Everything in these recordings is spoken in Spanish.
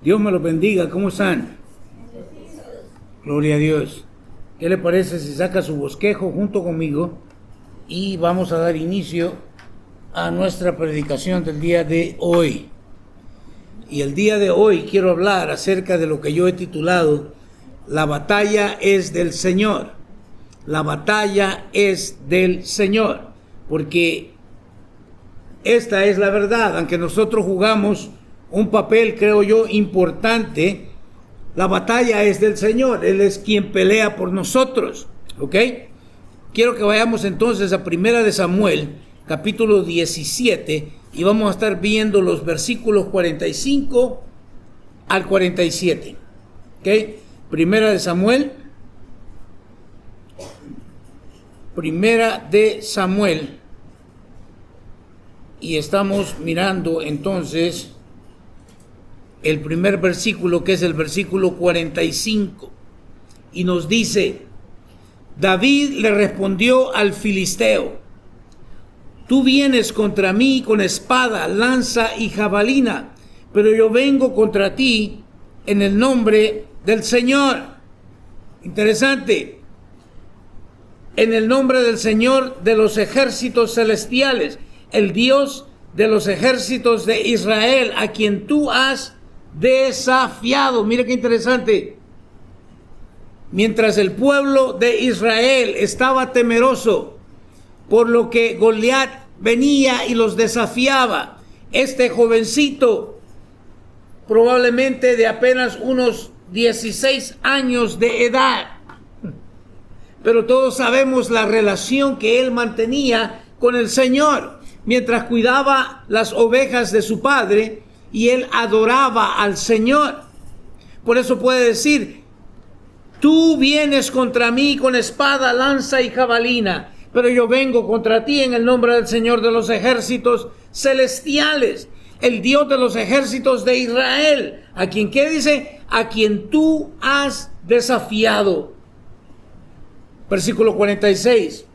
Dios me los bendiga. ¿Cómo están? Gloria a Dios. ¿Qué le parece si saca su bosquejo junto conmigo? Y vamos a dar inicio a nuestra predicación del día de hoy. Y el día de hoy quiero hablar acerca de lo que yo he titulado La batalla es del Señor. La batalla es del Señor. Porque esta es la verdad. Aunque nosotros jugamos un papel, creo yo, importante, la batalla es del Señor. Él es quien pelea por nosotros. ¿Ok? Quiero que vayamos entonces a Primera de Samuel, capítulo 17, y vamos a estar viendo los versículos 45 al 47. ¿Ok? Primera de Samuel. Y estamos mirando entonces el primer versículo, que es el versículo 45, y nos dice: David le respondió al filisteo: tú vienes contra mí con espada, lanza y jabalina, pero yo vengo contra ti en el nombre del Señor. Interesante. En el nombre del Señor de los ejércitos celestiales, el Dios de los ejércitos de Israel, a quien tú has desafiado. Mira qué interesante. Mientras el pueblo de Israel estaba temeroso por lo que Goliat venía y los desafiaba, este jovencito, probablemente de apenas unos 16 años de edad, pero todos sabemos la relación que él mantenía con el Señor, mientras cuidaba las ovejas de su padre, y él adoraba al Señor. Por eso puede decir: tú vienes contra mí con espada, lanza y jabalina, pero yo vengo contra ti en el nombre del Señor de los ejércitos celestiales, el Dios de los ejércitos de Israel, a quien, ¿qué dice? A quien tú has desafiado. Versículo 46.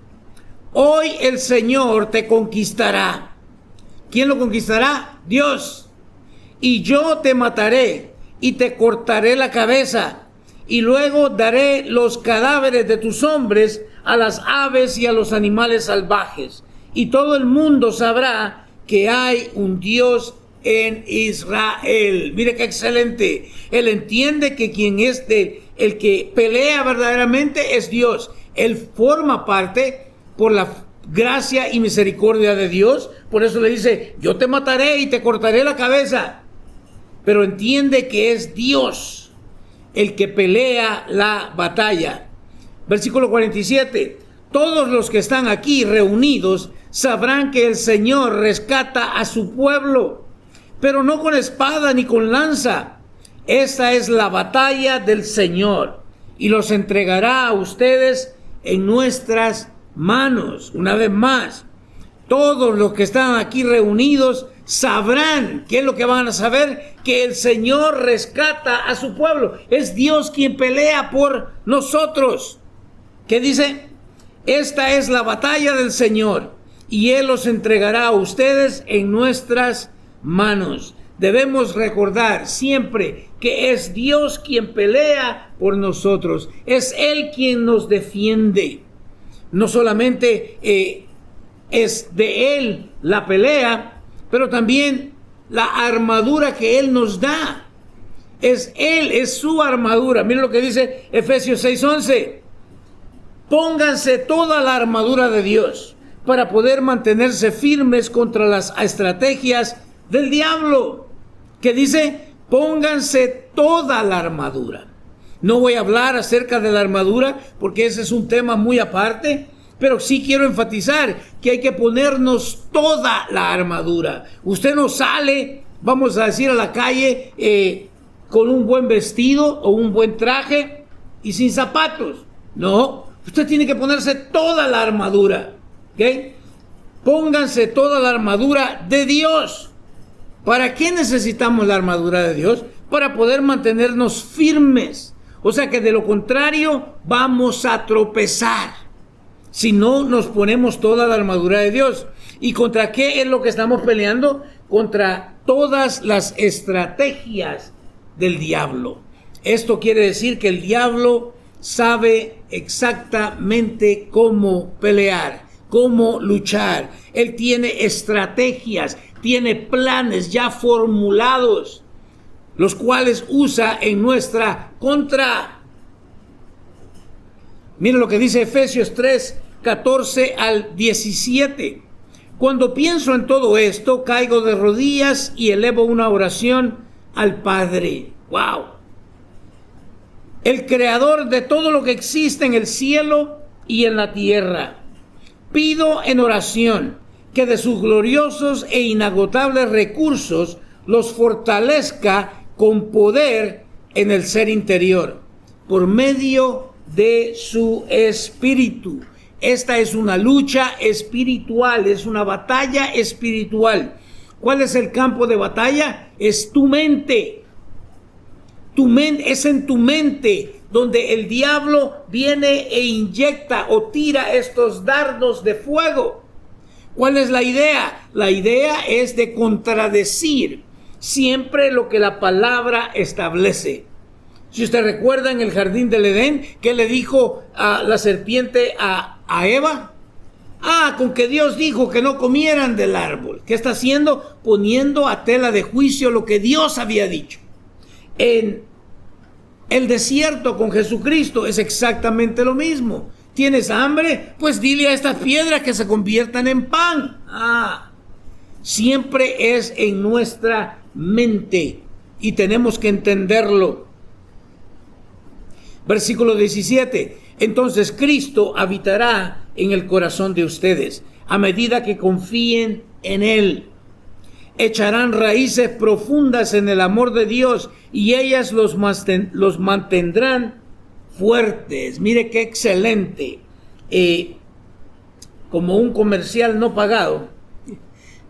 Hoy el Señor te conquistará. ¿Quién lo conquistará? Dios. Y yo te mataré y te cortaré la cabeza, y luego daré los cadáveres de tus hombres a las aves y a los animales salvajes, y todo el mundo sabrá que hay un Dios en Israel. Mire qué excelente. Él entiende que quien es el que pelea verdaderamente es Dios. Él forma parte por la gracia y misericordia de Dios. Por eso le dice: yo te mataré y te cortaré la cabeza. Pero entiende que es Dios el que pelea la batalla. Versículo 47. Todos los que están aquí reunidos sabrán que el Señor rescata a su pueblo, pero no con espada ni con lanza. Esta es la batalla del Señor, y los entregará a ustedes en nuestras manos. Una vez más, todos los que están aquí reunidos sabrán. ¿Qué es lo que van a saber? Que el Señor rescata a su pueblo. Es Dios quien pelea por nosotros. ¿Qué dice? Esta es la batalla del Señor, y Él los entregará a ustedes en nuestras manos. Debemos recordar siempre que es Dios quien pelea por nosotros. Es Él quien nos defiende. No solamente es de Él la pelea, pero también la armadura que Él nos da. Es Él, es su armadura. Miren lo que dice Efesios 6:11. Pónganse toda la armadura de Dios para poder mantenerse firmes contra las estrategias del diablo. Que dice: pónganse toda la armadura. No voy a hablar acerca de la armadura porque ese es un tema muy aparte, pero sí quiero enfatizar que hay que ponernos toda la armadura. Usted no sale, vamos a decir, a la calle con un buen vestido o un buen traje y sin zapatos. No, usted tiene que ponerse toda la armadura. ¿Ok? Pónganse toda la armadura de Dios. ¿Para qué necesitamos la armadura de Dios? Para poder mantenernos firmes. O sea que de lo contrario vamos a tropezar si no nos ponemos toda la armadura de Dios. ¿Y contra qué es lo que estamos peleando? Contra todas las estrategias del diablo. Esto quiere decir que el diablo sabe exactamente cómo pelear, cómo luchar. Él tiene estrategias, tiene planes ya formulados, los cuales usa en nuestra contra. Miren lo que dice Efesios 3, 14 al 17. Cuando pienso en todo esto, caigo de rodillas y elevo una oración al Padre. ¡Wow! El creador de todo lo que existe en el cielo y en la tierra. Pido en oración que de sus gloriosos e inagotables recursos los fortalezca con poder en el ser interior, por medio de su espíritu. Esta es una lucha espiritual, es una batalla espiritual. ¿Cuál es el campo de batalla? Es tu mente. Tu mente es en tu mente donde el diablo viene e inyecta o tira estos dardos de fuego. ¿Cuál es la idea? La idea es de contradecir siempre lo que la palabra establece. Si usted recuerda en el jardín del Edén, ¿qué le dijo a la serpiente a Eva? Con que Dios dijo que no comieran del árbol. ¿Qué está haciendo? Poniendo a tela de juicio lo que Dios había dicho. En el desierto con Jesucristo es exactamente lo mismo. ¿Tienes hambre? Pues dile a estas piedras que se conviertan en pan. Siempre es en nuestra mente y tenemos que entenderlo. Versículo 17. Entonces Cristo habitará en el corazón de ustedes a medida que confíen en Él. Echarán raíces profundas en el amor de Dios y ellas los mantendrán fuertes. Mire qué excelente. Como un comercial no pagado,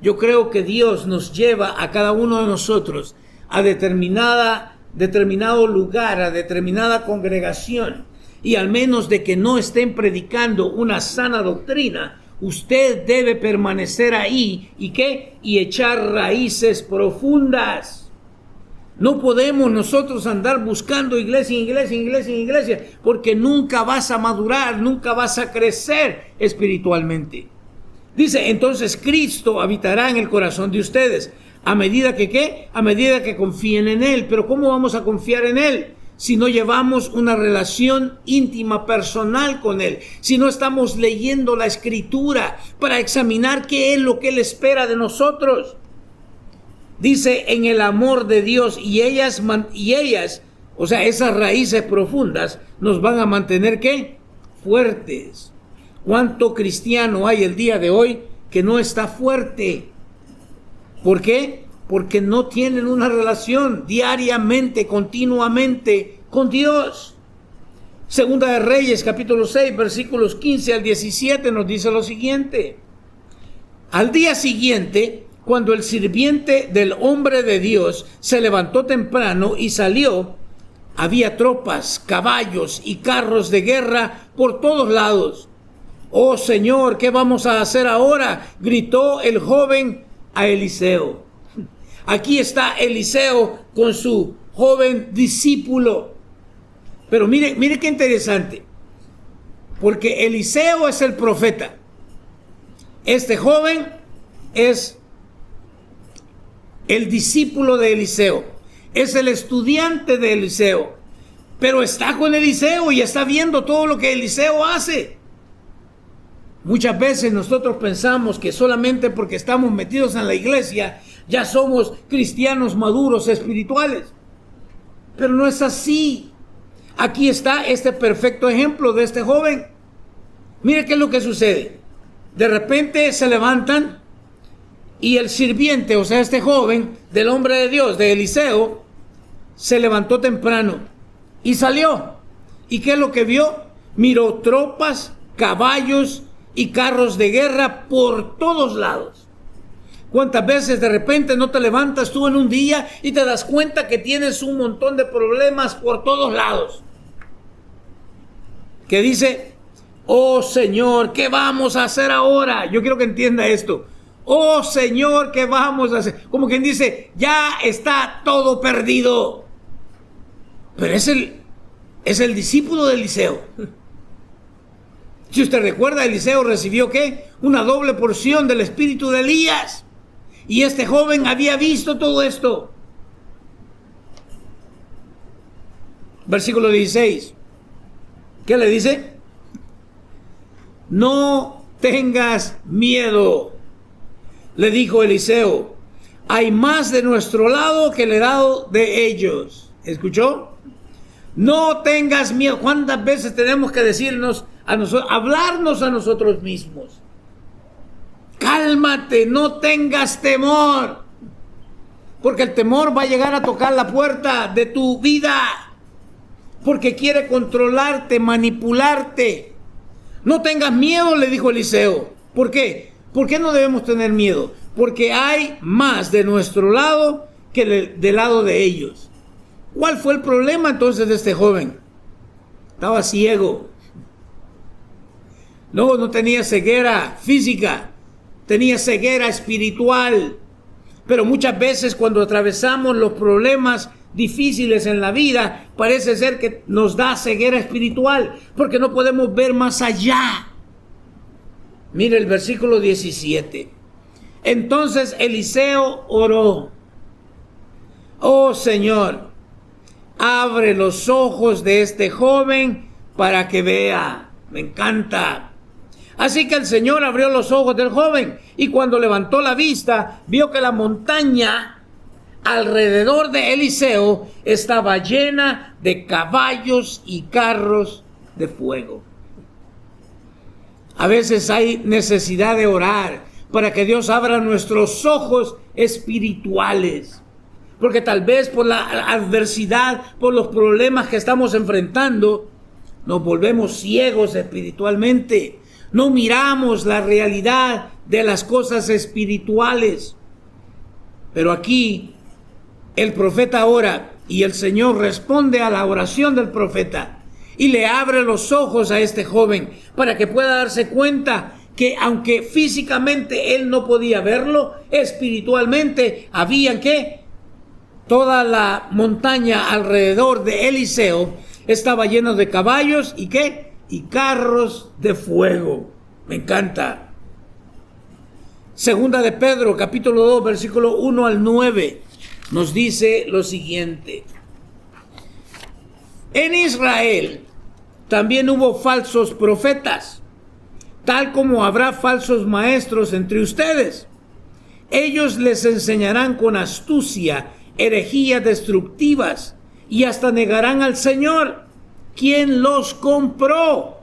yo creo que Dios nos lleva a cada uno de nosotros a determinado lugar, a determinada congregación, y al menos de que no estén predicando una sana doctrina, usted debe permanecer ahí y echar raíces profundas. No podemos nosotros andar buscando iglesia en iglesia, porque nunca vas a madurar, nunca vas a crecer espiritualmente. Dice, entonces Cristo habitará en el corazón de ustedes. ¿A medida que qué? A medida que confíen en Él. Pero ¿cómo vamos a confiar en Él si no llevamos una relación íntima, personal con Él? Si no estamos leyendo la Escritura para examinar qué es lo que Él espera de nosotros. Dice, en el amor de Dios, y ellas, o sea, esas raíces profundas nos van a mantener ¿qué? Fuertes. ¿Cuánto cristiano hay el día de hoy que no está fuerte? ¿Por qué? Porque no tienen una relación diariamente, continuamente con Dios. Segunda de Reyes, capítulo 6, versículos 15 al 17 nos dice lo siguiente. Al día siguiente, cuando el sirviente del hombre de Dios se levantó temprano y salió, había tropas, caballos y carros de guerra por todos lados. «Oh Señor, ¿qué vamos a hacer ahora?», gritó el joven a Eliseo. Aquí está Eliseo con su joven discípulo. Pero mire qué interesante, porque Eliseo es el profeta. Este joven es el discípulo de Eliseo, es el estudiante de Eliseo, pero está con Eliseo y está viendo todo lo que Eliseo hace. Muchas veces nosotros pensamos que solamente porque estamos metidos en la iglesia ya somos cristianos maduros espirituales, pero no es así. Aquí está este perfecto ejemplo de este joven. Mire qué es lo que sucede. De repente se levantan y el sirviente, o sea, este joven del hombre de Dios, de Eliseo, se levantó temprano y salió. ¿Y qué es lo que vio? Miró tropas, caballos y carros de guerra por todos lados. ¿Cuántas veces de repente no te levantas tú en un día y te das cuenta que tienes un montón de problemas por todos lados? Que dice, «Oh Señor, ¿qué vamos a hacer ahora?». Yo quiero que entienda esto. «Oh Señor, ¿qué vamos a hacer?». Como quien dice, ya está todo perdido. pero es el discípulo de Eliseo. Si usted recuerda, Eliseo recibió ¿qué? Una doble porción del espíritu de Elías. Y este joven había visto todo esto. Versículo 16. ¿Qué le dice? No tengas miedo, le dijo Eliseo. Hay más de nuestro lado que el lado de ellos. ¿Escuchó? No tengas miedo. ¿Cuántas veces tenemos que decirnos a nosotros, hablarnos a nosotros mismos? Cálmate, no tengas temor. Porque el temor va a llegar a tocar la puerta de tu vida. Porque quiere controlarte, manipularte. No tengas miedo, le dijo Eliseo. ¿Por qué? ¿Por qué no debemos tener miedo? Porque hay más de nuestro lado que del lado de ellos. ¿Cuál fue el problema entonces de este joven? Estaba ciego. No tenía ceguera física, tenía ceguera espiritual. Pero muchas veces cuando atravesamos los problemas difíciles en la vida, parece ser que nos da ceguera espiritual, porque no podemos ver más allá. Mire el versículo 17. Entonces Eliseo oró: oh Señor, abre los ojos de este joven para que vea. Me encanta. Así que el Señor abrió los ojos del joven, y cuando levantó la vista, vio que la montaña alrededor de Eliseo estaba llena de caballos y carros de fuego. A veces hay necesidad de orar para que Dios abra nuestros ojos espirituales. Porque tal vez por la adversidad, por los problemas que estamos enfrentando, nos volvemos ciegos espiritualmente. No miramos la realidad de las cosas espirituales. Pero aquí el profeta ora y el Señor responde a la oración del profeta y le abre los ojos a este joven para que pueda darse cuenta que aunque físicamente él no podía verlo, espiritualmente había que toda la montaña alrededor de Eliseo estaba llena de caballos y ¿qué? Y carros de fuego. Me encanta. Segunda de Pedro, capítulo 2, versículo 1 al 9, nos dice lo siguiente. En Israel también hubo falsos profetas, tal como habrá falsos maestros entre ustedes. Ellos les enseñarán con astucia herejías destructivas y hasta negarán al Señor, quien los compró.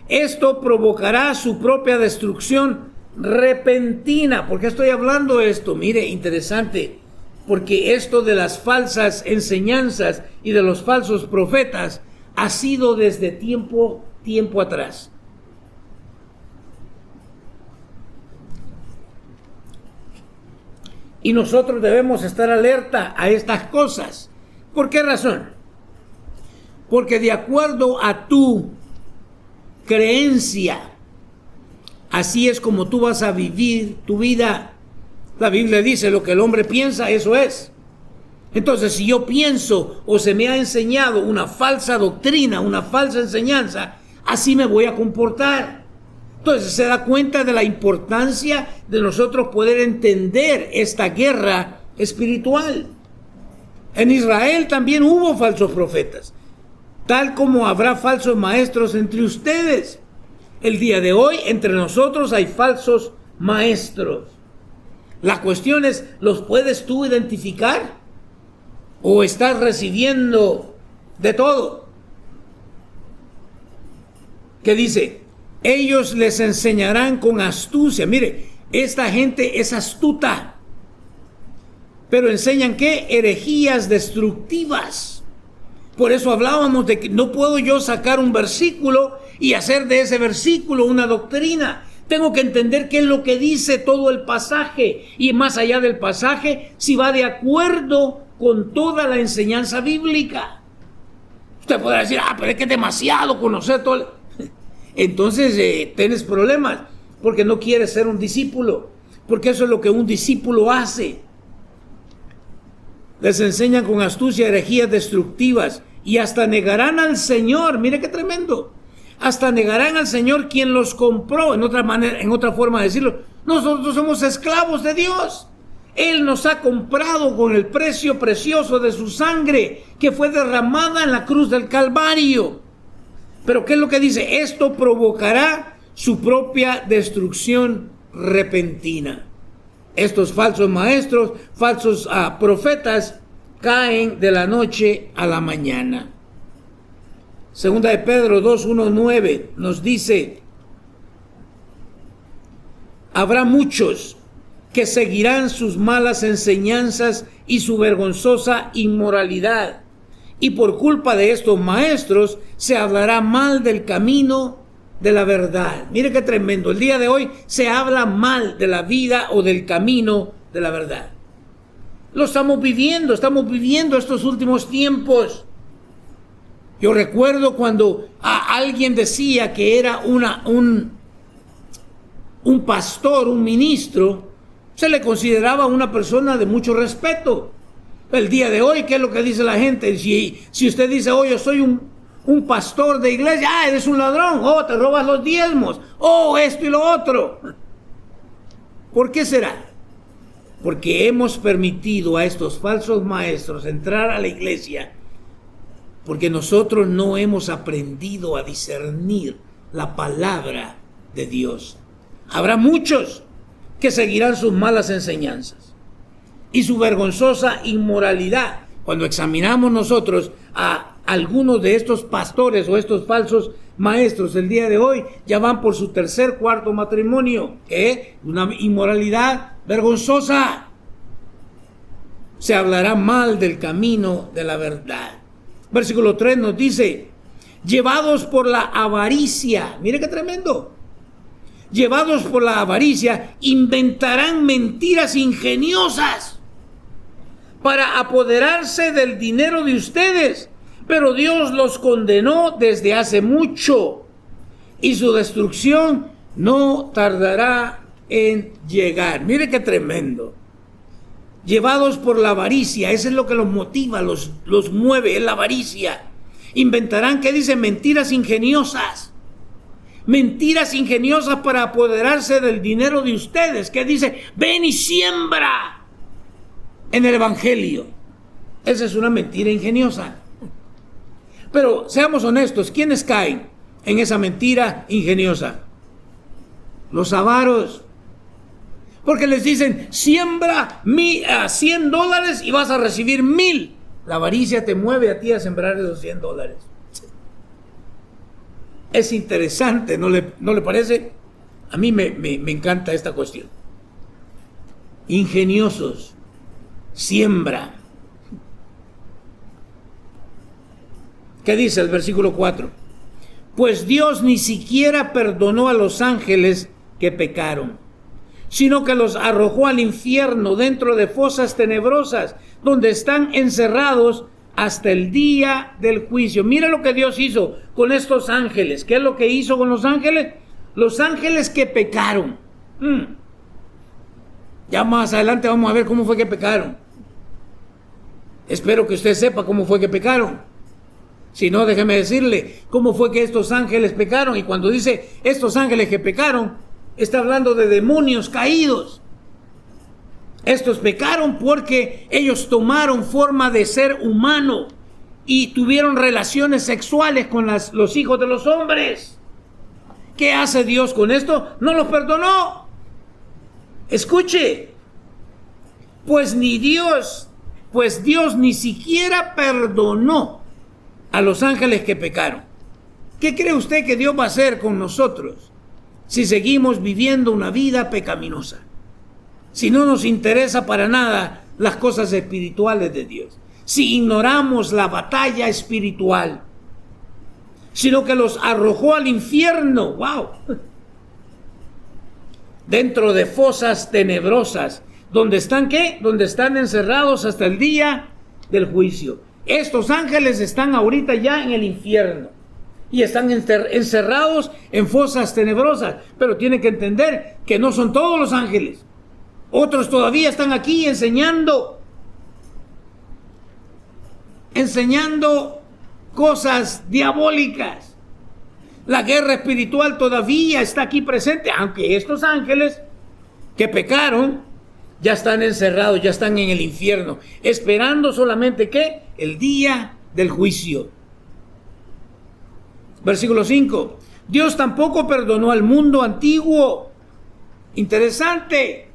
Esto provocará su propia destrucción repentina. ¿Por qué estoy hablando de esto? Mire, interesante, porque esto de las falsas enseñanzas y de los falsos profetas ha sido desde tiempo atrás. Y nosotros debemos estar alerta a estas cosas. ¿Por qué razón? Porque de acuerdo a tu creencia, así es como tú vas a vivir tu vida. La Biblia dice: lo que el hombre piensa, eso es. Entonces, si yo pienso o se me ha enseñado una falsa doctrina, una falsa enseñanza, así me voy a comportar. Entonces se da cuenta de la importancia de nosotros poder entender esta guerra espiritual. En Israel también hubo falsos profetas, tal como habrá falsos maestros entre ustedes. El día de hoy entre nosotros hay falsos maestros. La cuestión es, ¿los puedes tú identificar? ¿O estás recibiendo de todo? ¿Qué dice? Ellos les enseñarán con astucia. Mire, esta gente es astuta. Pero enseñan ¿qué? Herejías destructivas. Por eso hablábamos de que no puedo yo sacar un versículo y hacer de ese versículo una doctrina. Tengo que entender qué es lo que dice todo el pasaje. Y más allá del pasaje, si va de acuerdo con toda la enseñanza bíblica. Usted podrá decir: pero es que es demasiado conocer todo. Entonces tienes problemas, porque no quieres ser un discípulo, porque eso es lo que un discípulo hace. Les enseñan con astucia herejías destructivas y hasta negarán al Señor. Mire qué tremendo. Hasta negarán al Señor quien los compró. En otra forma de decirlo, nosotros somos esclavos de Dios. Él nos ha comprado con el precio precioso de su sangre que fue derramada en la cruz del Calvario. Pero ¿qué es lo que dice? Esto provocará su propia destrucción repentina. Estos falsos maestros, falsos profetas, caen de la noche a la mañana. Segunda de Pedro 2:1-9 nos dice: habrá muchos que seguirán sus malas enseñanzas y su vergonzosa inmoralidad, y por culpa de estos maestros se hablará mal del camino de la verdad. Mire qué tremendo. El día de hoy se habla mal de la vida o del camino de la verdad. Lo estamos viviendo estos últimos tiempos. Yo recuerdo cuando alguien decía que era un pastor, un ministro, se le consideraba una persona de mucho respeto. El día de hoy, ¿qué es lo que dice la gente? Si usted dice, oh, yo soy un pastor de iglesia, eres un ladrón, te robas los diezmos, esto y lo otro. ¿Por qué será? Porque hemos permitido a estos falsos maestros entrar a la iglesia, porque nosotros no hemos aprendido a discernir la palabra de Dios. Habrá muchos que seguirán sus malas enseñanzas y su vergonzosa inmoralidad. Cuando examinamos nosotros a algunos de estos pastores o estos falsos maestros el día de hoy, ya van por su tercer, cuarto matrimonio, una inmoralidad vergonzosa. Se hablará mal del camino de la verdad. Versículo 3 nos dice: llevados por la avaricia, mire qué tremendo, llevados por la avaricia, inventarán mentiras ingeniosas para apoderarse del dinero de ustedes. Pero Dios los condenó desde hace mucho y su destrucción no tardará en llegar. Mire qué tremendo. Llevados por la avaricia, eso es lo que los motiva, los mueve, es la avaricia. Inventarán, ¿qué dice? Mentiras ingeniosas. Mentiras ingeniosas para apoderarse del dinero de ustedes. ¿Qué dice? Ven y siembra en el evangelio. Esa es una mentira ingeniosa. Pero seamos honestos, ¿quiénes caen en esa mentira ingeniosa? Los avaros. Porque les dicen, siembra $100 y vas a recibir 1,000. La avaricia te mueve a ti a sembrar esos $100. Es interesante, ¿no le parece? A mí me encanta esta cuestión. Ingeniosos, siembra. ¿Qué dice el versículo 4? Pues Dios ni siquiera perdonó a los ángeles que pecaron, sino que los arrojó al infierno dentro de fosas tenebrosas, donde están encerrados hasta el día del juicio. Mira lo que Dios hizo con estos ángeles. ¿Qué es lo que hizo con los ángeles? Los ángeles que pecaron. Ya más adelante vamos a ver cómo fue que pecaron. Espero que usted sepa cómo fue que pecaron. Si no, déjeme decirle cómo fue que estos ángeles pecaron. Y cuando dice estos ángeles que pecaron, está hablando de demonios caídos. Estos pecaron porque ellos tomaron forma de ser humano y tuvieron relaciones sexuales con los hijos de los hombres. ¿Qué hace Dios con esto? No los perdonó. Escuche, pues Dios ni siquiera perdonó a los ángeles que pecaron. ¿Qué cree usted que Dios va a hacer con nosotros si seguimos viviendo una vida pecaminosa? Si no nos interesa para nada las cosas espirituales de Dios, si ignoramos la batalla espiritual, sino que los arrojó al infierno, ¡wow!, dentro de fosas tenebrosas, donde están, ¿qué? Donde están encerrados hasta el día del juicio. Estos ángeles están ahorita ya en el infierno y están encerrados en fosas tenebrosas, pero tienen que entender que no son todos los ángeles. Otros todavía están aquí enseñando. enseñando cosas diabólicas. La guerra espiritual todavía está aquí presente, aunque estos ángeles que pecaron ya están encerrados, ya están en el infierno, esperando solamente que el día del juicio. Versículo 5. Dios tampoco perdonó al mundo antiguo. Interesante.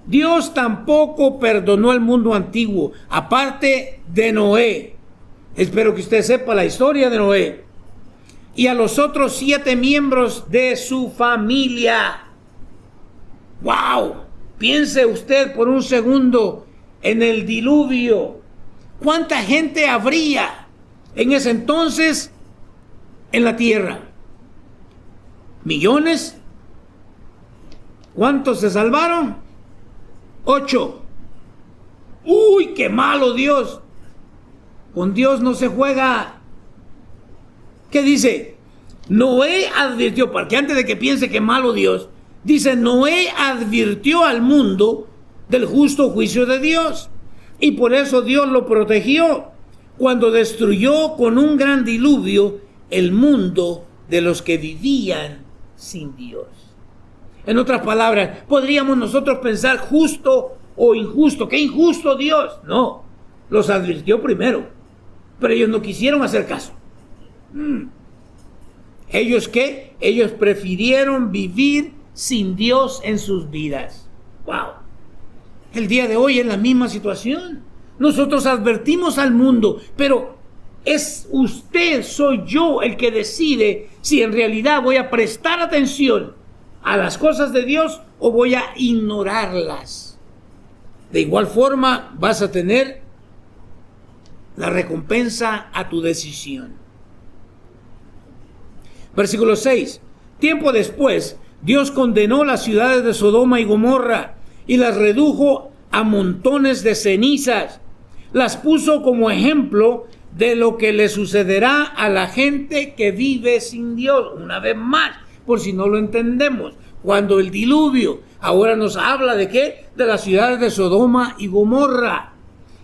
Dios tampoco perdonó al mundo antiguo, aparte de Noé. Espero que usted sepa la historia de Noé. Y a los otros 7 miembros de su familia. ¡Wow! Piense usted por un segundo en el diluvio. ¿Cuánta gente habría en ese entonces en la tierra? ¿Millones? ¿Cuántos se salvaron? 8. ¡Uy, qué malo Dios! Con Dios no se juega. ¿Qué dice? Noé advirtió, porque antes de que piense que malo Dios, dice, Noé advirtió al mundo del justo juicio de Dios. Y por eso Dios lo protegió cuando destruyó con un gran diluvio el mundo de los que vivían sin Dios. En otras palabras, podríamos nosotros pensar justo o injusto. ¿Qué injusto Dios? No, los advirtió primero, pero ellos no quisieron hacer caso. ¿Ellos qué? Ellos prefirieron vivir sin Dios en sus vidas. ¡Wow! El día de hoy es la misma situación. Nosotros advertimos al mundo, pero es usted, soy yo el que decide si en realidad voy a prestar atención a las cosas de Dios o voy a ignorarlas. De igual forma vas a tener la recompensa a tu decisión. Versículo 6. Tiempo después, Dios condenó las ciudades de Sodoma y Gomorra y las redujo a montones de cenizas. Las puso como ejemplo de lo que le sucederá a la gente que vive sin Dios. Una vez más, por si no lo entendemos, cuando el diluvio ahora nos habla de ¿qué? De las ciudades de Sodoma y Gomorra.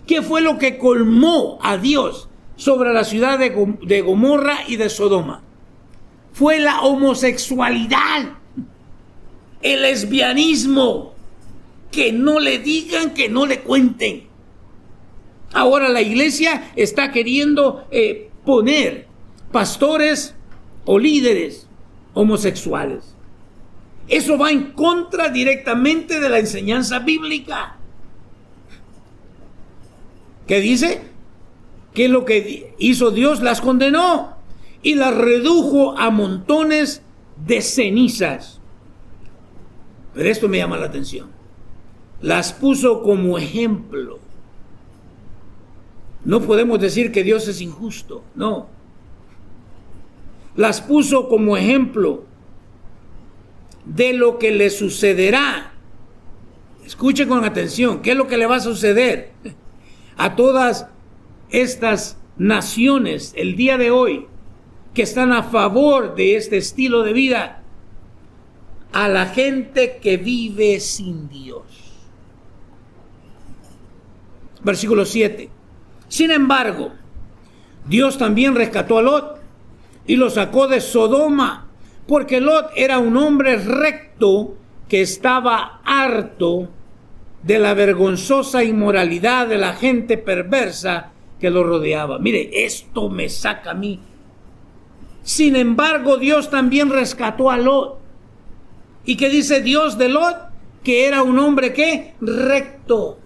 ¿Qué fue lo que colmó a Dios sobre la ciudad de Gomorra y de Sodoma? Fue la homosexualidad, el lesbianismo. Que no le digan, que no le cuenten. Ahora la iglesia está queriendo poner pastores o líderes homosexuales. Eso va en contra directamente de la enseñanza bíblica. ¿Qué dice? Que lo que hizo Dios las condenó y las redujo a montones de cenizas. Pero esto me llama la atención. Las puso como ejemplo. No podemos decir que Dios es injusto, no. Las puso como ejemplo de lo que le sucederá. Escuche con atención, ¿qué es lo que le va a suceder a todas estas naciones el día de hoy que están a favor de este estilo de vida? A la gente que vive sin Dios. Versículo 7. Sin embargo, Dios también rescató a Lot y lo sacó de Sodoma, porque Lot era un hombre recto que estaba harto de la vergonzosa inmoralidad de la gente perversa que lo rodeaba. Mire, esto me saca a mí. Sin embargo, Dios también rescató a Lot. ¿Y qué dice Dios de Lot? Que era un hombre ¿qué? Recto,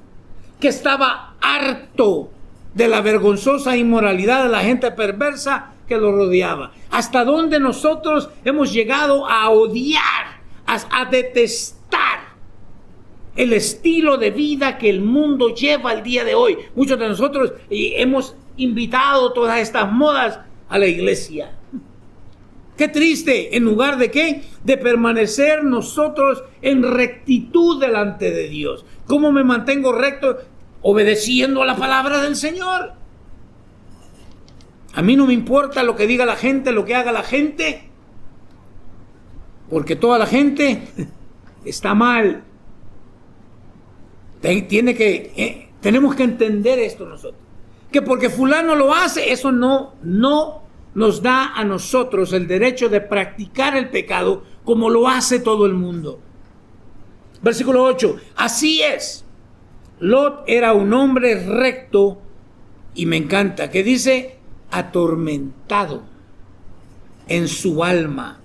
que estaba harto de la vergonzosa inmoralidad de la gente perversa que lo rodeaba. ¿Hasta dónde nosotros hemos llegado a odiar, a detestar el estilo de vida que el mundo lleva el día de hoy? Muchos de nosotros hemos invitado todas estas modas a la iglesia. Qué triste, en lugar de ¿qué? De permanecer nosotros en rectitud delante de Dios. ¿Cómo me mantengo recto? Obedeciendo a la palabra del Señor. A mí no me importa lo que diga la gente, lo que haga la gente, porque toda la gente está mal. Tenemos que entender esto nosotros, que porque fulano lo hace, eso no nos da a nosotros el derecho de practicar el pecado como lo hace todo el mundo. Versículo 8, así es. Lot era un hombre recto, y me encanta, que dice, atormentado en su alma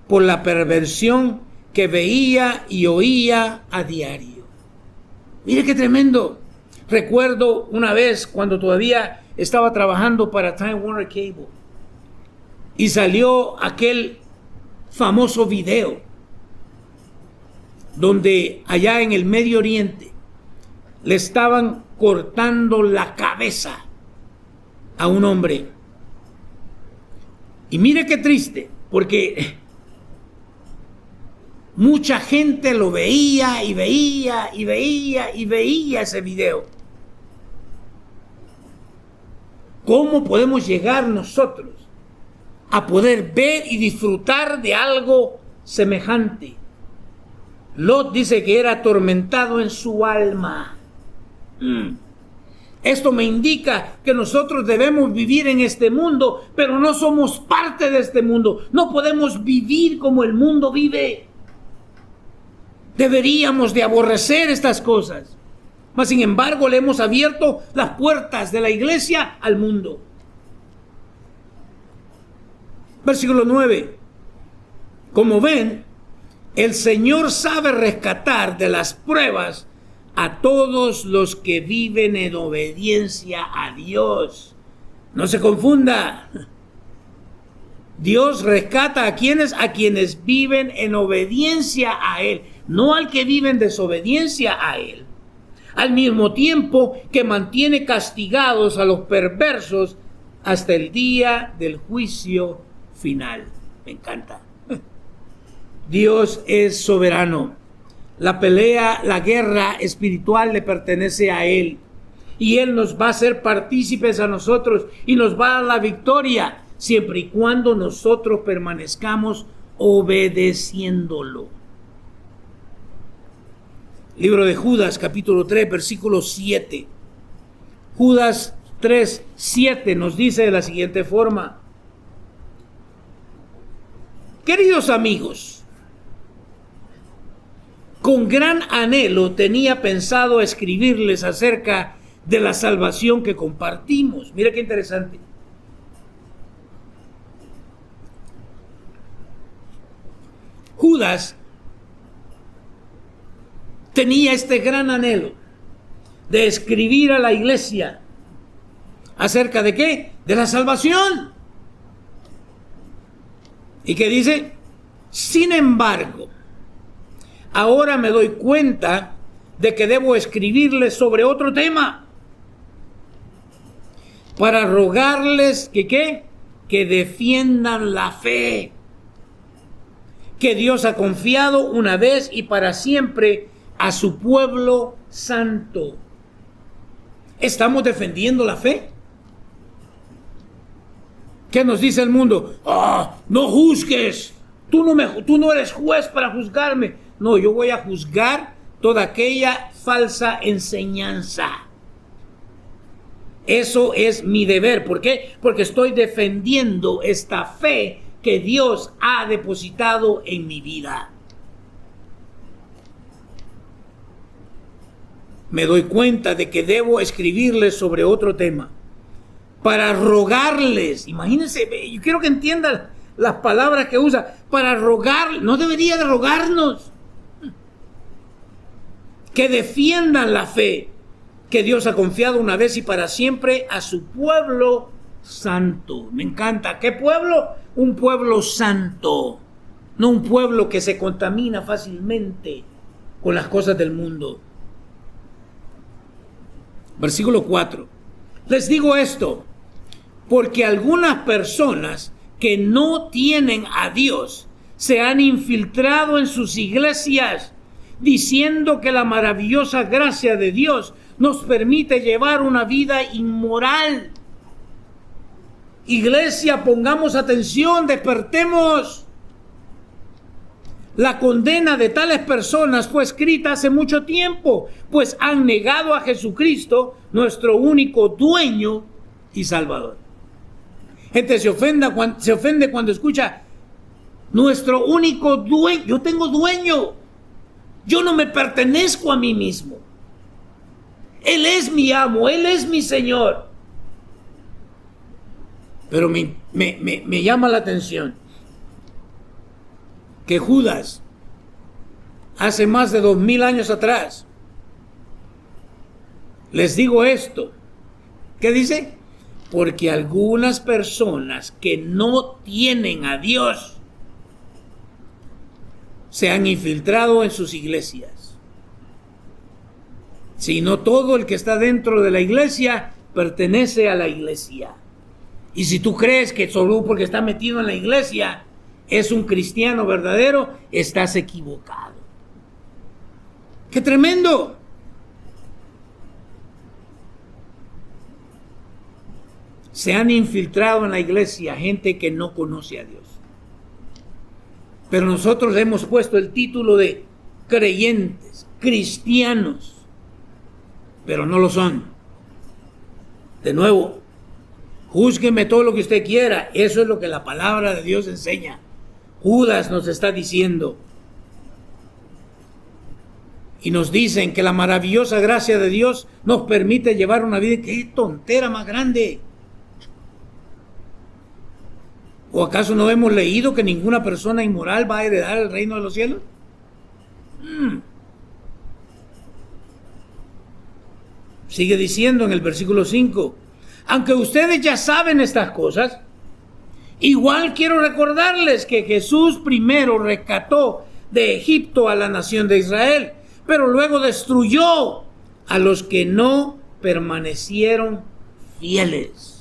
por la perversión que veía y oía a diario. Mire qué tremendo. Recuerdo una vez cuando todavía estaba trabajando para Time Warner Cable y salió aquel famoso video donde allá en el Medio Oriente le estaban cortando la cabeza a un hombre. Y mire qué triste, porque mucha gente lo veía y veía y veía y veía ese video. ¿Cómo podemos llegar nosotros a poder ver y disfrutar de algo semejante? Lot dice que era atormentado en su alma. Esto me indica que nosotros debemos vivir en este mundo, pero no somos parte de este mundo. No podemos vivir como el mundo vive. Deberíamos de aborrecer estas cosas. Mas sin embargo le hemos abierto las puertas de la iglesia al mundo. Versículo 9. Como ven, el Señor sabe rescatar de las pruebas a todos los que viven en obediencia a Dios. No se confunda. Dios rescata a quienes viven en obediencia a Él, no al que vive en desobediencia a Él. Al mismo tiempo que mantiene castigados a los perversos hasta el día del juicio final. Me encanta. Dios es soberano. La pelea, la guerra espiritual le pertenece a Él. Y Él nos va a hacer partícipes a nosotros y nos va a dar la victoria siempre y cuando nosotros permanezcamos obedeciéndolo. Libro de Judas, capítulo 3, versículo 7. Judas 3, 7 nos dice de la siguiente forma: queridos amigos, con gran anhelo tenía pensado escribirles acerca de la salvación que compartimos. Mira qué interesante. Judas tenía este gran anhelo de escribir a la iglesia acerca de ¿qué? De la salvación. ¿Y qué dice? Sin embargo, ahora me doy cuenta de que debo escribirles sobre otro tema para rogarles que defiendan la fe que Dios ha confiado una vez y para siempre a su pueblo santo. ¿Estamos defendiendo la fe? ¿Qué nos dice el mundo? No juzgues. Tú no eres juez para juzgarme. No, yo voy a juzgar toda aquella falsa enseñanza. Eso es mi deber. ¿Por qué? Porque estoy defendiendo esta fe que Dios ha depositado en mi vida. Me doy cuenta de que debo escribirles sobre otro tema para rogarles. Imagínense, yo quiero que entiendan las palabras que usa. Para rogar, no debería de rogarnos. Que defiendan la fe que Dios ha confiado una vez y para siempre a su pueblo santo. Me encanta. ¿Qué pueblo? Un pueblo santo. No un pueblo que se contamina fácilmente con las cosas del mundo. Versículo 4. Les digo esto porque algunas personas que no tienen a Dios se han infiltrado en sus iglesias diciendo que la maravillosa gracia de Dios nos permite llevar una vida inmoral. Iglesia, pongamos atención, despertemos. La condena de tales personas fue escrita hace mucho tiempo, pues han negado a Jesucristo, nuestro único dueño y Salvador. Gente se ofende cuando escucha nuestro único dueño. Yo tengo dueño. Yo no me pertenezco a mí mismo. Él es mi amo, Él es mi Señor. Pero me llama la atención que Judas, hace más de 2000 años atrás, les digo esto. ¿Qué dice? Porque algunas personas que no tienen a Dios se han infiltrado en sus iglesias. Si no todo el que está dentro de la iglesia pertenece a la iglesia. Y si tú crees que solo porque está metido en la iglesia es un cristiano verdadero, estás equivocado. ¡Qué tremendo! Se han infiltrado en la iglesia gente que no conoce a Dios. Pero nosotros hemos puesto el título de creyentes, cristianos, pero no lo son. De nuevo, júzgueme todo lo que usted quiera. Eso es lo que la palabra de Dios enseña. Judas nos está diciendo. Y nos dicen que la maravillosa gracia de Dios nos permite llevar una vida. ¡Qué tontera más grande! ¿O acaso no hemos leído que ninguna persona inmoral va a heredar el reino de los cielos? Sigue diciendo en el versículo 5. Aunque ustedes ya saben estas cosas, igual quiero recordarles que Jesús primero rescató de Egipto a la nación de Israel, pero luego destruyó a los que no permanecieron fieles.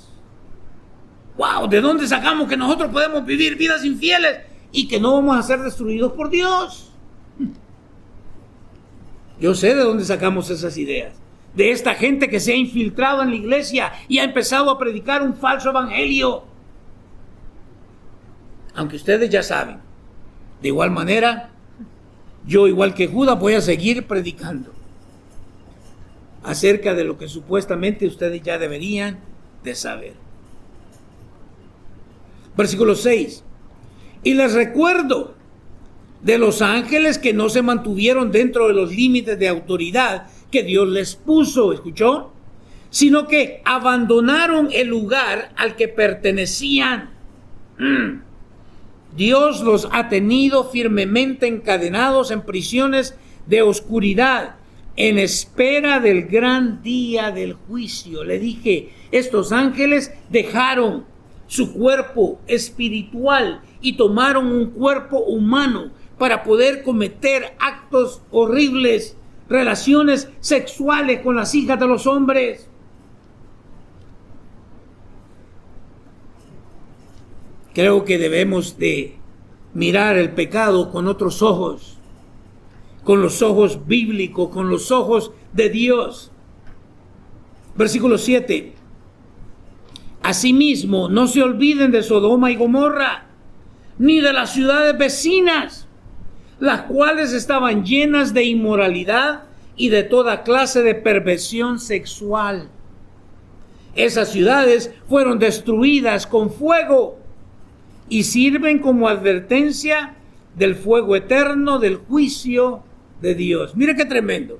¡Wow! ¿De dónde sacamos que nosotros podemos vivir vidas infieles y que no vamos a ser destruidos por Dios? Yo sé de dónde sacamos esas ideas. De esta gente que se ha infiltrado en la iglesia y ha empezado a predicar un falso evangelio. Aunque ustedes ya saben. De igual manera, yo igual que Judas voy a seguir predicando acerca de lo que supuestamente ustedes ya deberían de saber. Versículo 6. Y les recuerdo de los ángeles que no se mantuvieron dentro de los límites de autoridad que Dios les puso, ¿escuchó? Sino que abandonaron el lugar al que pertenecían. Dios los ha tenido firmemente encadenados en prisiones de oscuridad, en espera del gran día del juicio. Le dije, estos ángeles dejaron su cuerpo espiritual y tomaron un cuerpo humano para poder cometer actos horribles, relaciones sexuales con las hijas de los hombres. Creo que debemos de mirar el pecado con otros ojos, con los ojos bíblicos, con los ojos de Dios. Versículo 7. Asimismo, no se olviden de Sodoma y Gomorra, ni de las ciudades vecinas, las cuales estaban llenas de inmoralidad y de toda clase de perversión sexual. Esas ciudades fueron destruidas con fuego y sirven como advertencia del fuego eterno del juicio de Dios. Mire qué tremendo.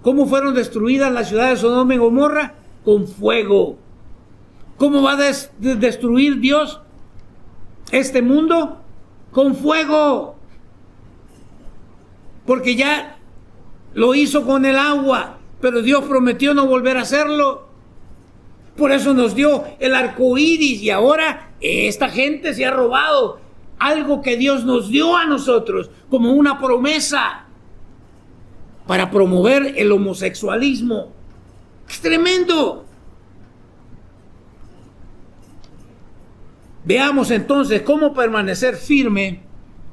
¿Cómo fueron destruidas las ciudades de Sodoma y Gomorra? Con fuego. ¿Cómo va a destruir Dios este mundo? Con fuego. Porque ya lo hizo con el agua, pero Dios prometió no volver a hacerlo. Por eso nos dio el arco iris y ahora esta gente se ha robado algo que Dios nos dio a nosotros como una promesa para promover el homosexualismo. ¡Es tremendo! Veamos entonces cómo permanecer firme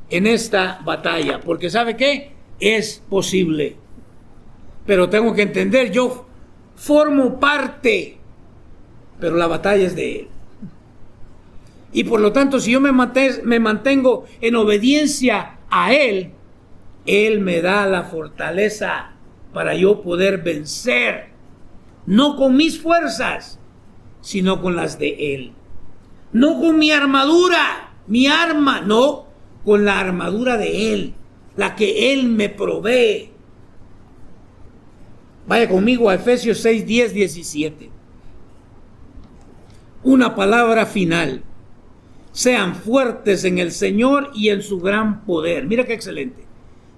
en esta batalla, porque ¿sabe qué? Es posible. Pero tengo que entender, yo formo parte, pero la batalla es de Él. Y por lo tanto, si yo me mantengo en obediencia a Él, Él me da la fortaleza para yo poder vencer, no con mis fuerzas, sino con las de Él. No con mi armadura, mi arma, no, con la armadura de Él, la que Él me provee. Vaya conmigo a Efesios 6, 10, 17. Una palabra final. Sean fuertes en el Señor y en su gran poder. Mira qué excelente.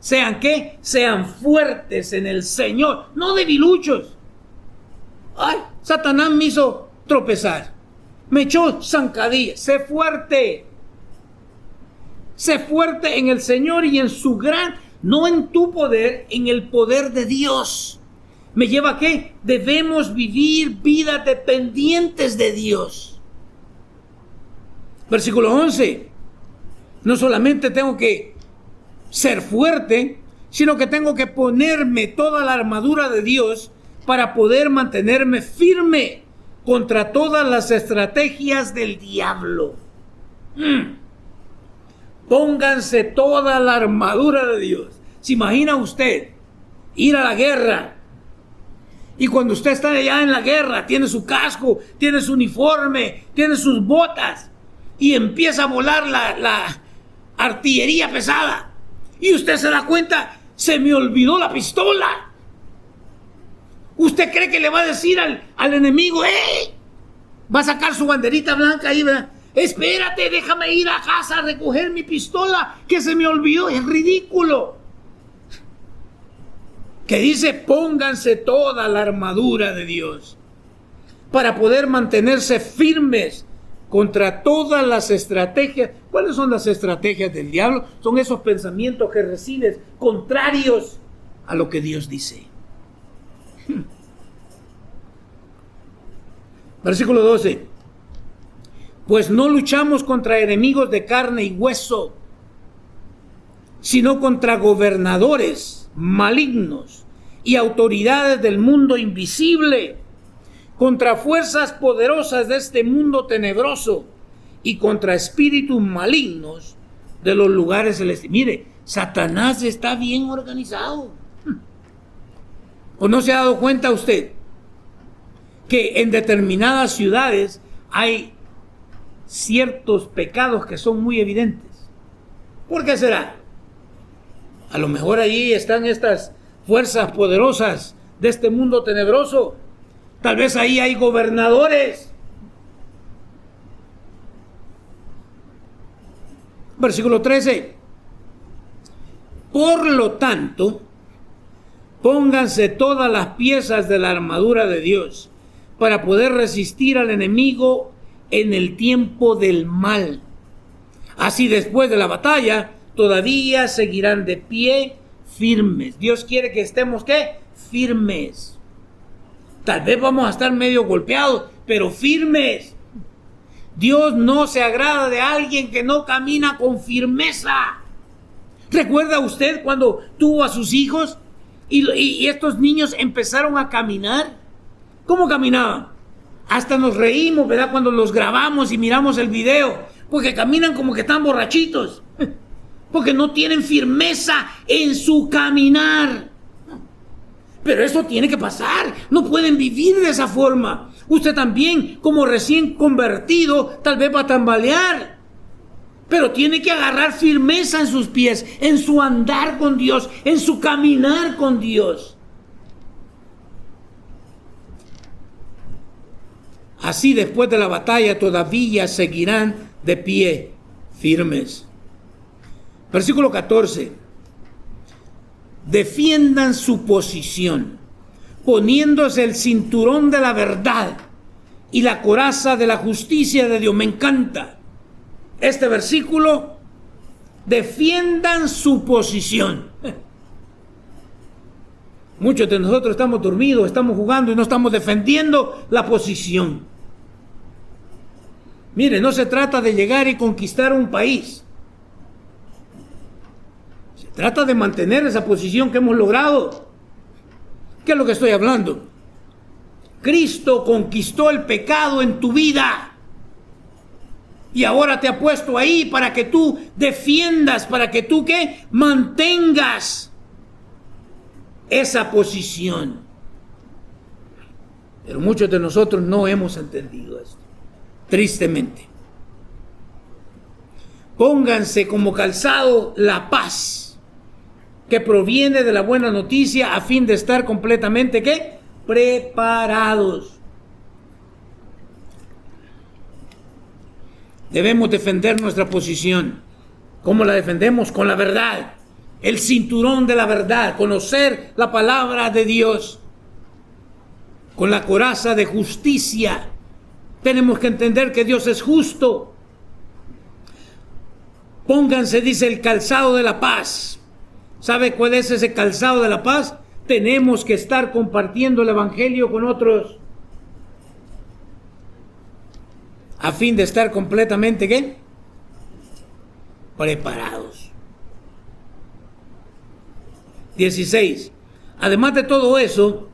¿Sean qué? Sean fuertes en el Señor, no debiluchos. Ay, Satanás me hizo tropezar, me echó zancadilla. Sé fuerte. Sé fuerte en el Señor y en su gran, no en tu poder, en el poder de Dios. ¿Me lleva a qué? Debemos vivir vidas dependientes de Dios. Versículo 11. No solamente tengo que ser fuerte, sino que tengo que ponerme toda la armadura de Dios para poder mantenerme firme contra todas las estrategias del diablo. Pónganse toda la armadura de Dios. ¿Se imagina usted ir a la guerra? Y cuando usted está allá en la guerra, tiene su casco, tiene su uniforme, tiene sus botas, y empieza a volar la artillería pesada. Y usted se da cuenta, se me olvidó la pistola. ¿Usted cree que le va a decir al enemigo, va a sacar su banderita blanca ahí, ¿verdad? Espérate, déjame ir a casa a recoger mi pistola, que se me olvidó? Es ridículo. Que dice, pónganse toda la armadura de Dios para poder mantenerse firmes contra todas las estrategias. ¿Cuáles son las estrategias del diablo? Son esos pensamientos que recibes contrarios a lo que Dios dice. Versículo 12. Pues no luchamos contra enemigos de carne y hueso, sino contra gobernadores malignos y autoridades del mundo invisible, contra fuerzas poderosas de este mundo tenebroso y contra espíritus malignos de los lugares celestiales. Mire, Satanás está bien organizado. ¿O no se ha dado cuenta usted que en determinadas ciudades hay ciertos pecados que son muy evidentes? ¿Por qué será? A lo mejor allí están estas fuerzas poderosas de este mundo tenebroso. Tal vez ahí hay gobernadores. Versículo 13. Por lo tanto, pónganse todas las piezas de la armadura de Dios para poder resistir al enemigo en el tiempo del mal. Así después de la batalla, todavía seguirán de pie firmes. Dios quiere que estemos, ¿qué? Firmes. Tal vez vamos a estar medio golpeados, pero firmes. Dios no se agrada de alguien que no camina con firmeza. ¿Recuerda usted cuando tuvo a sus hijos y estos niños empezaron a caminar? ¿Cómo caminaban? Hasta nos reímos, ¿verdad? Cuando los grabamos y miramos el video, porque caminan como que están borrachitos, porque no tienen firmeza en su caminar. Pero eso tiene que pasar, no pueden vivir de esa forma. Usted también, como recién convertido, tal vez va a tambalear, pero tiene que agarrar firmeza en sus pies, en su andar con Dios, en su caminar con Dios. Así después de la batalla todavía seguirán de pie firmes. Versículo 14. Defiendan su posición, poniéndose el cinturón de la verdad y la coraza de la justicia de Dios. Me encanta este versículo. Defiendan su posición. Muchos de nosotros estamos dormidos, estamos jugando y no estamos defendiendo la posición. Mire, no se trata de llegar y conquistar un país. Se trata de mantener esa posición que hemos logrado. ¿Qué es lo que estoy hablando? Cristo conquistó el pecado en tu vida. Y ahora te ha puesto ahí para que tú defiendas, para que tú, ¿qué? Mantengas esa posición. Pero muchos de nosotros no hemos entendido esto, tristemente. Pónganse como calzado la paz, que proviene de la buena noticia, a fin de estar completamente, ¿qué? Preparados. Debemos defender nuestra posición. ¿Cómo la defendemos? Con la verdad. El cinturón de la verdad. Conocer la palabra de Dios. Con la coraza de justicia. Tenemos que entender que Dios es justo. Pónganse, dice, el calzado de la paz. ¿Sabe cuál es ese calzado de la paz? Tenemos que estar compartiendo el evangelio con otros. A fin de estar completamente, ¿qué? Preparados. 16. Además de todo eso,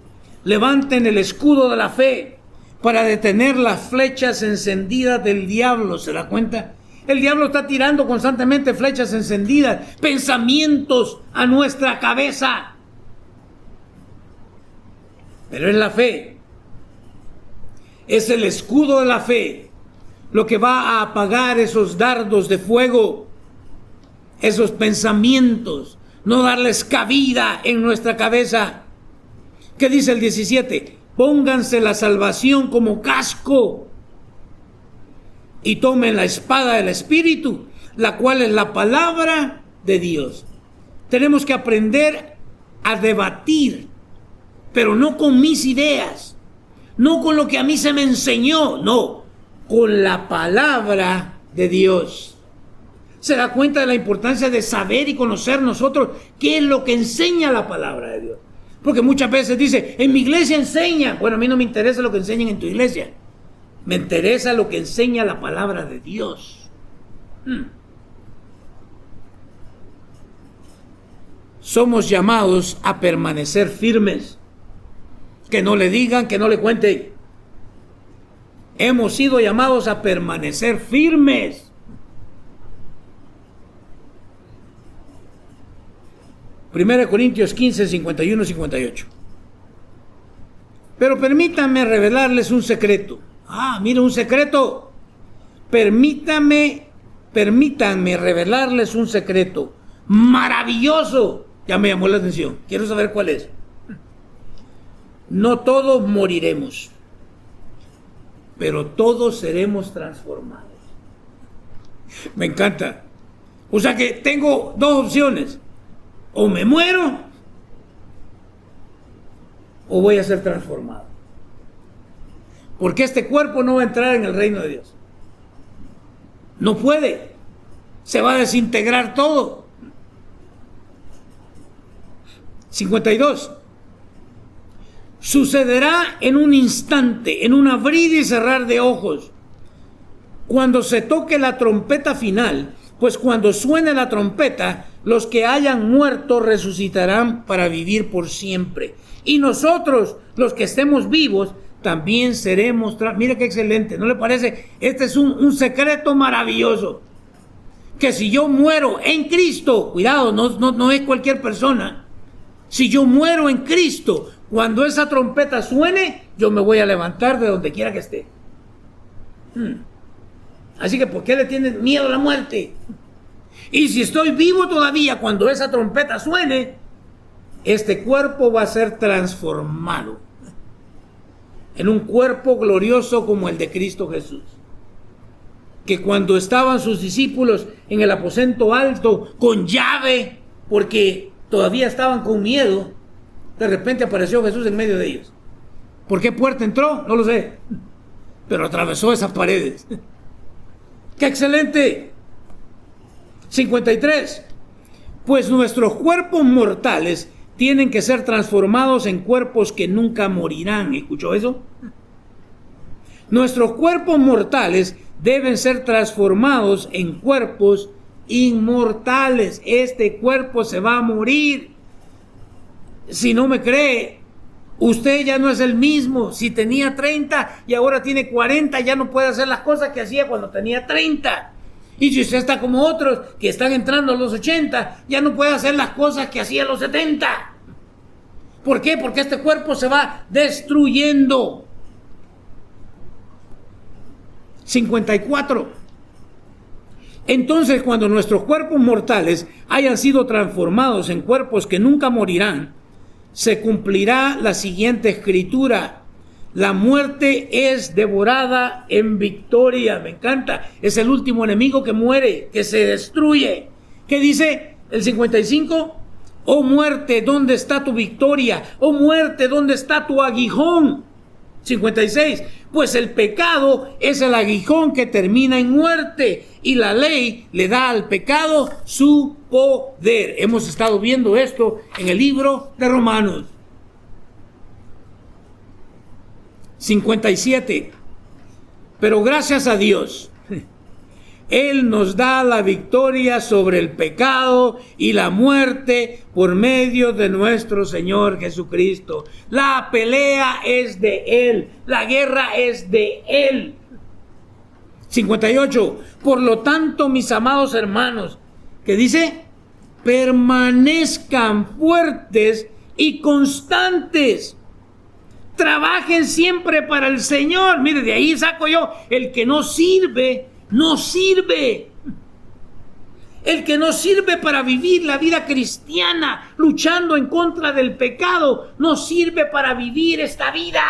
levanten el escudo de la fe para detener las flechas encendidas del diablo. ¿Se da cuenta? El diablo está tirando constantemente flechas encendidas, pensamientos a nuestra cabeza. Pero es la fe. Es el escudo de la fe lo que va a apagar esos dardos de fuego, esos pensamientos, no darles cabida en nuestra cabeza. ¿Qué dice el 17? Pónganse la salvación como casco y tomen la espada del Espíritu, la cual es la palabra de Dios. Tenemos que aprender a debatir, pero no con mis ideas, no con lo que a mí se me enseñó, no, con la palabra de Dios. ¿Se da cuenta de la importancia de saber y conocer nosotros qué es lo que enseña la palabra de Dios? Porque muchas veces dice, en mi iglesia enseña. Bueno, a mí no me interesa lo que enseñan en tu iglesia. Me interesa lo que enseña la palabra de Dios. Somos llamados a permanecer firmes. Que no le digan, que no le cuenten. Hemos sido llamados a permanecer firmes. Primera de Corintios 15, 51, 58. Pero permítanme revelarles un secreto. Mira, un secreto. Permítanme revelarles un secreto maravilloso. Ya me llamó la atención. Quiero saber cuál es. No todos moriremos, pero todos seremos transformados. Me encanta. O sea que tengo dos opciones. O me muero, o voy a ser transformado. Porque este cuerpo no va a entrar en el reino de Dios. No puede. Se va a desintegrar todo. 52. Sucederá en un instante, en un abrir y cerrar de ojos, cuando se toque la trompeta final. Pues cuando suene la trompeta, los que hayan muerto resucitarán para vivir por siempre. Y nosotros, los que estemos vivos, también seremos... Mira qué excelente, ¿no le parece? Este es un secreto maravilloso. Que si yo muero en Cristo, cuidado, no es cualquier persona. Si yo muero en Cristo, cuando esa trompeta suene, yo me voy a levantar de donde quiera que esté. Así que ¿por qué le tienen miedo a la muerte? Y si estoy vivo todavía cuando esa trompeta suene, este cuerpo va a ser transformado en un cuerpo glorioso como el de Cristo Jesús. Que cuando estaban sus discípulos en el aposento alto con llave, porque todavía estaban con miedo, de repente apareció Jesús en medio de ellos. ¿Por qué puerta entró? No lo sé, pero atravesó esas paredes. ¡Qué excelente! 53. Pues nuestros cuerpos mortales tienen que ser transformados en cuerpos que nunca morirán. ¿Escuchó eso? Nuestros cuerpos mortales deben ser transformados en cuerpos inmortales. Este cuerpo se va a morir. Si no me cree, usted ya no es el mismo. Si tenía 30 y ahora tiene 40, ya no puede hacer las cosas que hacía cuando tenía 30. Y si usted está como otros que están entrando a los 80, ya no puede hacer las cosas que hacía a los 70. ¿Por qué? Porque este cuerpo se va destruyendo. 54. Entonces, cuando nuestros cuerpos mortales hayan sido transformados en cuerpos que nunca morirán, se cumplirá la siguiente escritura: la muerte es devorada en victoria. Me encanta. Es el último enemigo que muere, que se destruye. ¿Qué dice el 55? Oh muerte, ¿dónde está tu victoria? Oh muerte, ¿dónde está tu aguijón? 56. Pues el pecado es el aguijón que termina en muerte, y la ley le da al pecado su poder. Hemos estado viendo esto en el libro de Romanos. 57. Pero gracias a Dios, Él nos da la victoria sobre el pecado y la muerte por medio de nuestro Señor Jesucristo. La pelea es de Él, la guerra es de Él. 58. Por lo tanto, mis amados hermanos, ¿qué dice? Permanezcan fuertes y constantes. Trabajen siempre para el Señor. Mire, de ahí saco yo: el que no sirve, no sirve. El que no sirve para vivir la vida cristiana, luchando en contra del pecado, no sirve para vivir esta vida.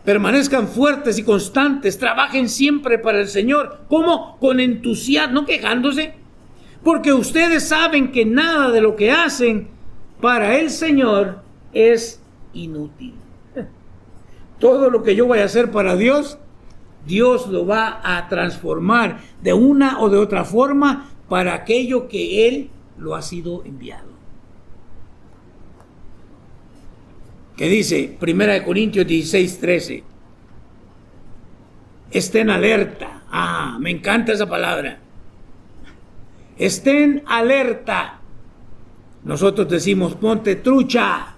Permanezcan fuertes y constantes, trabajen siempre para el Señor. ¿Cómo? Con entusiasmo, no quejándose. Porque ustedes saben que nada de lo que hacen para el Señor es inútil. Todo lo que yo vaya a hacer para Dios, Dios lo va a transformar de una o de otra forma para aquello que Él lo ha sido enviado. ¿Qué dice? 1 Corintios 16:13. Estén alerta. Me encanta esa palabra. Estén alerta. Nosotros decimos: ponte trucha.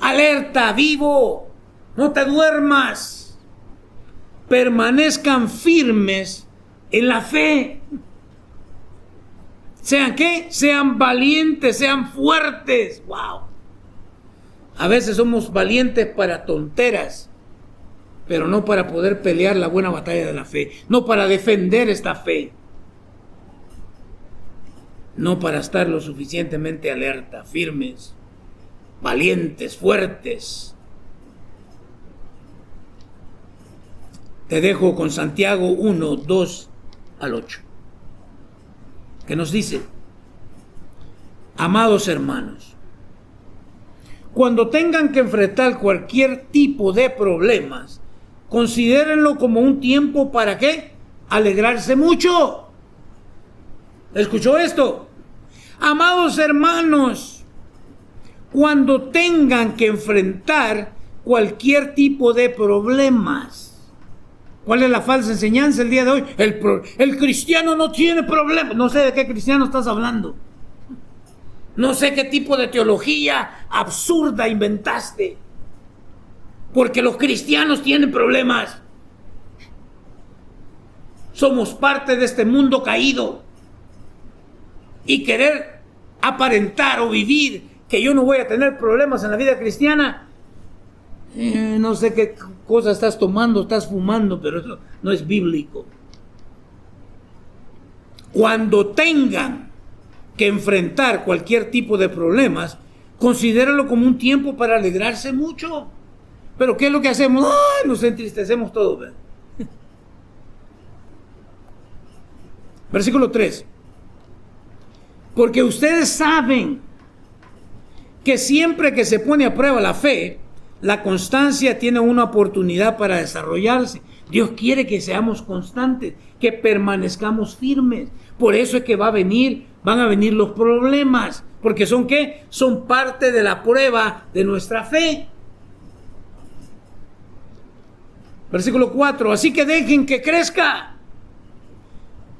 Alerta, vivo. No te duermas. Permanezcan firmes en la fe. ¿Sean qué? Sean valientes, sean fuertes. ¡Wow! A veces somos valientes para tonteras, pero no para poder pelear la buena batalla de la fe, no para defender esta fe, no para estar lo suficientemente alerta, firmes, valientes, fuertes. Te dejo con Santiago 1, 2 al 8, que nos dice: amados hermanos, cuando tengan que enfrentar cualquier tipo de problemas, considérenlo como un tiempo para ¿qué? Alegrarse mucho. ¿Escuchó esto? Amados hermanos, cuando tengan que enfrentar cualquier tipo de problemas. ¿Cuál es la falsa enseñanza el día de hoy? El cristiano no tiene problemas. No sé de qué cristiano estás hablando. No sé qué tipo de teología absurda inventaste. Porque los cristianos tienen problemas. Somos parte de este mundo caído. Y querer aparentar o vivir que yo no voy a tener problemas en la vida cristiana. No sé qué cosa estás tomando, estás fumando, pero eso no es bíblico. Cuando tengan que enfrentar cualquier tipo de problemas, considéralo como un tiempo para alegrarse mucho. Pero ¿qué es lo que hacemos? ¡Ay! Nos entristecemos todos, ¿verdad? Versículo 3. Porque ustedes saben que siempre que se pone a prueba la fe, la constancia tiene una oportunidad para desarrollarse. Dios quiere que seamos constantes, que permanezcamos firmes. Por eso es que van a venir los problemas. Porque ¿son qué? Son parte de la prueba de nuestra fe. Versículo 4. Así que dejen que crezca.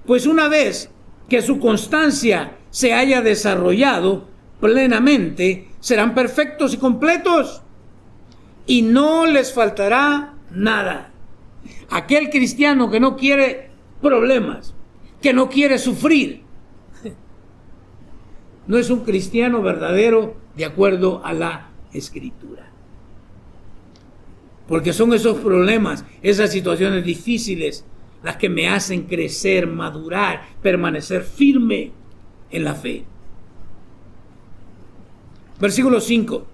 Pues una vez que su constancia se haya desarrollado plenamente, serán perfectos y completos. Y no les faltará nada. Aquel cristiano que no quiere problemas, que no quiere sufrir, no es un cristiano verdadero de acuerdo a la Escritura. Porque son esos problemas, esas situaciones difíciles, las que me hacen crecer, madurar, permanecer firme en la fe. Versículo 5.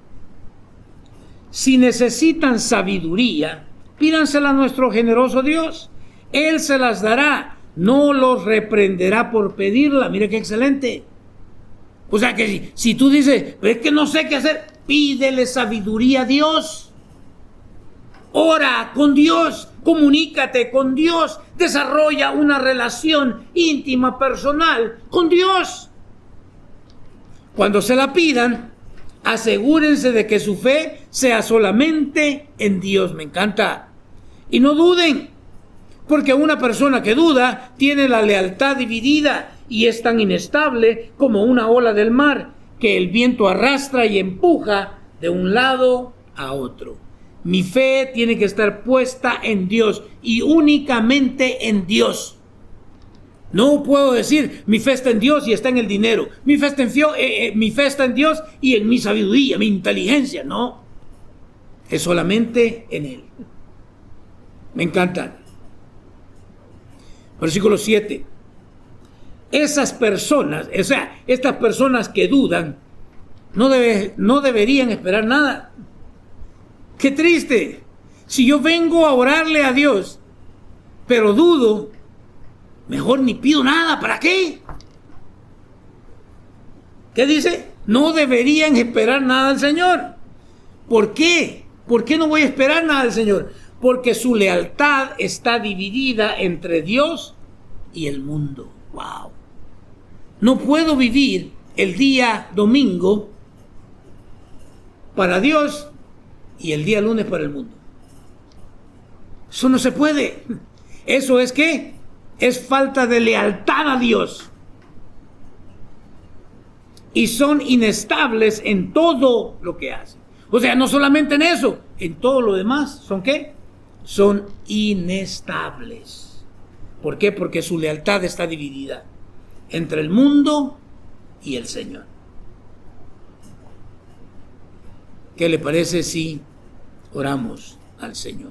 Si necesitan sabiduría, pídansela a nuestro generoso Dios. Él se las dará, no los reprenderá por pedirla. Mire qué excelente. O sea que si tú dices, pero es que no sé qué hacer, pídele sabiduría a Dios. Ora con Dios, comunícate con Dios, desarrolla una relación íntima, personal con Dios. Cuando se la pidan, asegúrense de que su fe sea solamente en Dios. Me encanta. Y no duden, porque una persona que duda tiene la lealtad dividida y es tan inestable como una ola del mar que el viento arrastra y empuja de un lado a otro. Mi fe tiene que estar puesta en Dios y únicamente en Dios. No puedo decir, mi fe está en Dios y está en el dinero. Mi fe está en Dios y en mi sabiduría, mi inteligencia. No, es solamente en Él. Me encanta. Versículo 7. Esas personas, o sea, estas personas que dudan, no deberían esperar nada. Qué triste. Si yo vengo a orarle a Dios, pero dudo, mejor ni pido nada. ¿Para qué? ¿Qué dice? No deberían esperar nada del Señor. ¿Por qué? ¿Por qué no voy a esperar nada del Señor? Porque su lealtad está dividida entre Dios y el mundo. ¡Wow! No puedo vivir el día domingo para Dios y el día lunes para el mundo. Eso no se puede. ¿Eso es qué? Es falta de lealtad a Dios. Y son inestables en todo lo que hacen. O sea, no solamente en eso, en todo lo demás. ¿Son qué? Son inestables. ¿Por qué? Porque su lealtad está dividida entre el mundo y el Señor. ¿Qué le parece si oramos al Señor?